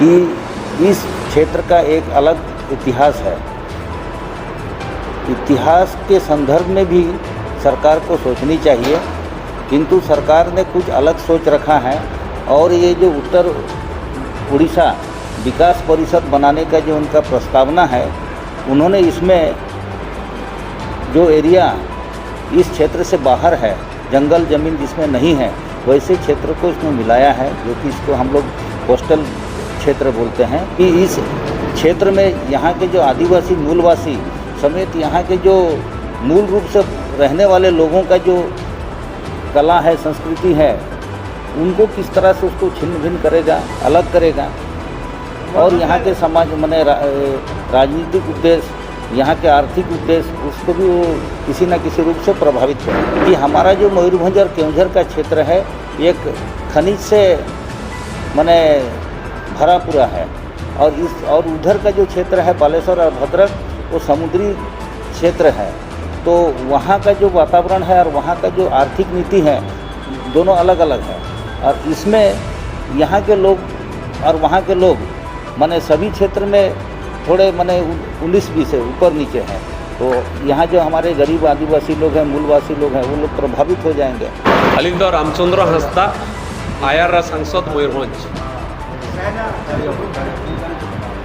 कि इस क्षेत्र का एक अलग इतिहास है। इतिहास के संदर्भ में भी सरकार को सोचनी चाहिए, किंतु सरकार ने कुछ अलग सोच रखा है। और ये जो उत्तर उड़ीसा विकास परिषद बनाने का जो उनका प्रस्तावना है, उन्होंने इसमें जो एरिया इस क्षेत्र से बाहर है, जंगल ज़मीन जिसमें नहीं है, वैसे क्षेत्र को इसमें मिलाया है, जो कि इसको हम लोग कोस्टल क्षेत्र बोलते हैं। कि इस क्षेत्र में यहाँ के जो आदिवासी मूलवासी समेत यहाँ के जो मूल रूप से रहने वाले लोगों का जो कला है, संस्कृति है, उनको किस तरह से उसको छिन्न भिन्न करेगा, अलग करेगा। और यहाँ के समाज माने राजनीतिक उद्देश्य, यहाँ के आर्थिक उद्देश्य, उसको भी वो किसी न किसी रूप से प्रभावित करेगा। कि हमारा जो मयूरभंज और केवंझर का क्षेत्र है, एक खनिज से माने भरा पूरा है। और उधर का जो क्षेत्र है बालेश्वर और भद्रक, वो समुद्री क्षेत्र है। तो वहाँ का जो वातावरण है और वहाँ का जो आर्थिक नीति है, दोनों अलग अलग है। और इसमें यहाँ के लोग और वहाँ के लोग माने सभी क्षेत्र में थोड़े माने 19-20 से ऊपर नीचे हैं। तो यहाँ जो हमारे गरीब आदिवासी लोग हैं, मूलवासी लोग हैं, वो लोग प्रभावित हो जाएंगे। अलिंग दो रामचंद्र हंसदा आयर सांसद मयूरभंज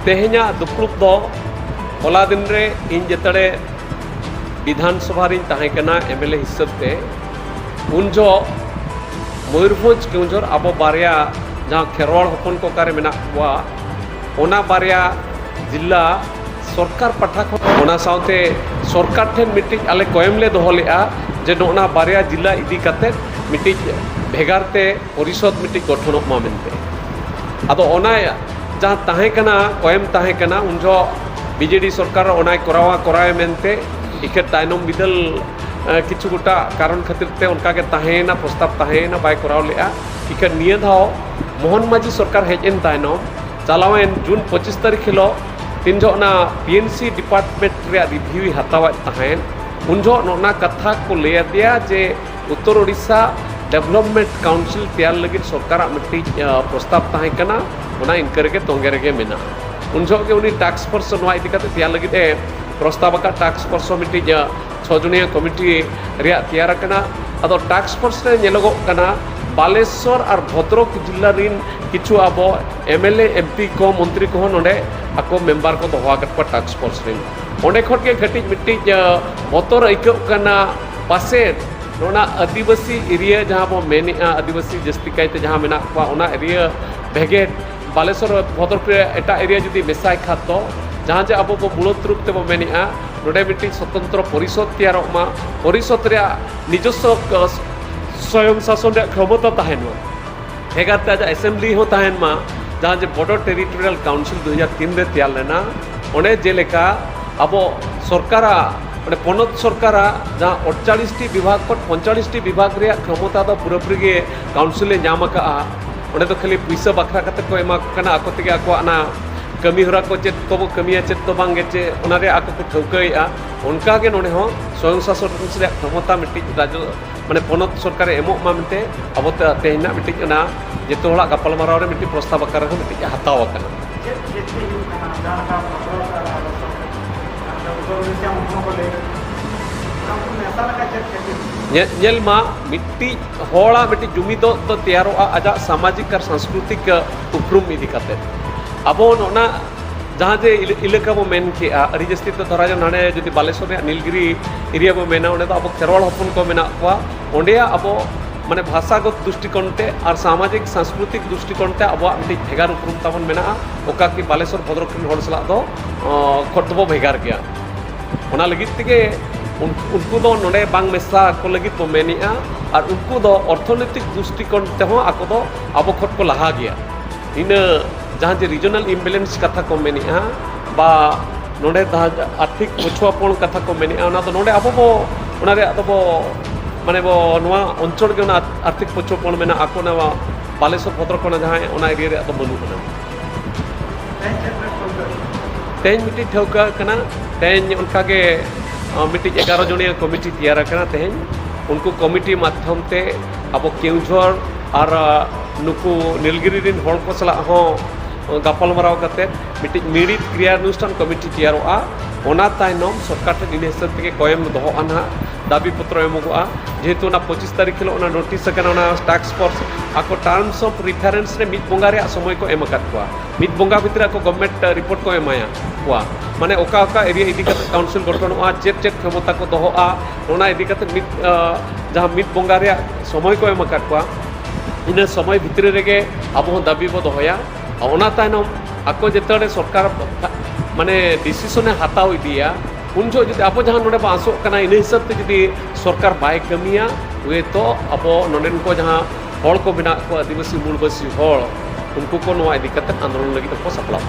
तेहना दुपुब दो हला दिन रे इन जतड़े विधानसभा री तहेकना एमएलए हिसाब ते उन जो मयूरभंज केवंझर अब बारिया जहाँ खेरवाड़ हपन को कारे मेना हुआ ओना बारिया जिला सरकार पाठा खन साथे सरकार ठेन मिट्टी आले कोयमले दोहलेआ जे नोना बारिया जिला इदी काते मिट्टी भेगारते परिषद मिट्टी गठन मा मेनते आदो ओना जहाँ तहेकना कोयम तहेकना उन जो बीजेडी सरकार ओना करावे मेनते इके तायनम बिदल किछु गोटा कारण खातिर ते उनका के तहेना प्रस्ताव तहेना बाय कराव लेआ इके निये धाव मोहन माझी सरकार हेजन तायनम चलावेन जून 25 तारीख हिलो तीन जो ना पीएनसी डिपार्टमेंट रे रिव्यू हतावा तहेन उन जो नोना कथा को ले दिया जे उत्तर ओडिशा डेवलपमेंट काउंसिल तैयार लगी सरकार मिट्टी प्रस्ताव तहेकना ओना इनकर के तोंगे रेगे मेना उन जो के उनी टास्क फोर्स नवा इदी काते तैयार लगी प्रस्ताव का टास्क फोर्स मिट्टी 6 जनिया कमिटी रे तैयार कना अदो टास्क फोर्स रे नेलोगो कना बालेश्वर और भद्रक जिला रिन किछु अब एमएलए एमपी को मंत्री को नोडे आको मेम्बर को दोहा कट टास्क फोर्स रिन ओंडे खट के घटी मिट्टी बतर आइको कना पासे नोना आदिवासी एरिया जहाँ बो मेने आदिवासी जस्ती कायते जहाँ मेना को ओना एरिया भेगे बालेश्वर भद्रक एटा एरिया जुदी मेसाय खात तो जहाँ जे अब मूलत रूप ते मेने नोडे मिट्टी स्वतंत्र परिषद तैयारोमा परिषद रे निजस्व स्वयं शासन क्षमता तहन हेगाते आज असेंबली हो तहन मा जहाँ जे बॉर्डर टेरिटोरियल काउंसिल 2003 रे तैयार लेना ओने जेलेका अब सरकार पनत सरकार जहाँ 48 विभाग पर 45 विभाग रे क्षमता तो पूरापूरी के काउंसिल नाम का ओने तो खाली पैसा बखरा कते को एमा कना आको तेगे आको ना कमी हरा को चेत को कमिया चेत तो बांगे चे ओनारे आको को ठौकैया उनका के नोने हो स्वयं शासन रे क्षमता मिट्टी राज्य माने पनत सरकार एमो मा मिटे अब तेहना मिट्टी ना जेतो हला गपल माराव रे मिट्टी प्रस्ताव आकार रे मिट्टी हताव कना नेल मा मिट्टी होड़ा मिट्टी जुमिदो तो तैयारो आजा सामाजिक और सांस्कृतिक उपरुम इदी काते अब नोना जहाँ जे इलाका बो मेन के अड़ी जस्ती तो धरा जो नाने जुदी बालेश्वर नीलगिरी एरिया बो मेना ओंडे तो अब खेरवाड़ हपन को मेना को ओंडे अब माने भाषागत दृष्टिकोण ते और सामाजिक सांस्कृतिक दृष्टिकोण ते अब मिट्टी भेगार उपरुम ताबन मेना ओका की बालेश्वर भद्रक हड़ सला दो खटबो भेगार गया ओना लगित तेगे उनको दो नोडे बांग मेसा को लगित बो मेनिया और उनको दो अर्थनैतिक दृष्टिकोण ते हो आको दो अब खट को लहा गया इन जहाँ जे रीजनल इम्बेलेंस कथा को मेनिया बा नोडे आर्थिक पछुआपन कथा को मेनिया ओना तो नोडे अब बो ओना रे तो बो माने बो नवा अंचल के ओना आर्थिक पछुआपन मेना आको ना बालेश्वर भद्रक कोना जहाँ ओना एरिया रे तो बनु कना तेज मिट्टी ठौका कना तेज उनका के मिट्टी 11 जनिया कमिटी तैयार कना तेज उनको कमिटी माध्यम ते अब केवंझर और नुकु नीलगिरी रिन हड़ को सला हो गापालमाराव करते मिट्टी मीडित क्रियानुष्ठान कमिटी तैयारोगा ओना तायनम सरकार ठेन इन हिसाब तेगे कयम दोहोआ ना दाबी पत्र एमोगोआ जेहेतु ना 25 तारीख हिलो ओना नोटिस अकाना ओना टास्क फोर्स आको टर्म्स ऑफ रेफरेंस रे मिद बोंगा रे समय को एम अकाद कोआ मिद बोंगा भितर को गवर्नमेंट रिपोर्ट को एमाया कोआ माने ओका ओका एरिया इदी कते काउंसिल गठनोआ चेक चेक क्षमता को दोहोआ ओना इदी कते मिद जहां मिद बोंगा रे समय को एम अकाद कोआ इन समय भितर रेगे अब दाबी बो दोहोया ओना तायनम आको जेतरे सरकार माने डिसीजन हाताव इदिया उन जो जदि अब जहां नोडे आसो कना इन हिसाब ते जदि सरकार बाय कमिया वे तो अब नोडेन को जहां हड़ को बिना को आदिवासी मूलवासी हड़ उनको को नोआ इदी कते आंदोलन लगी को सपड़ा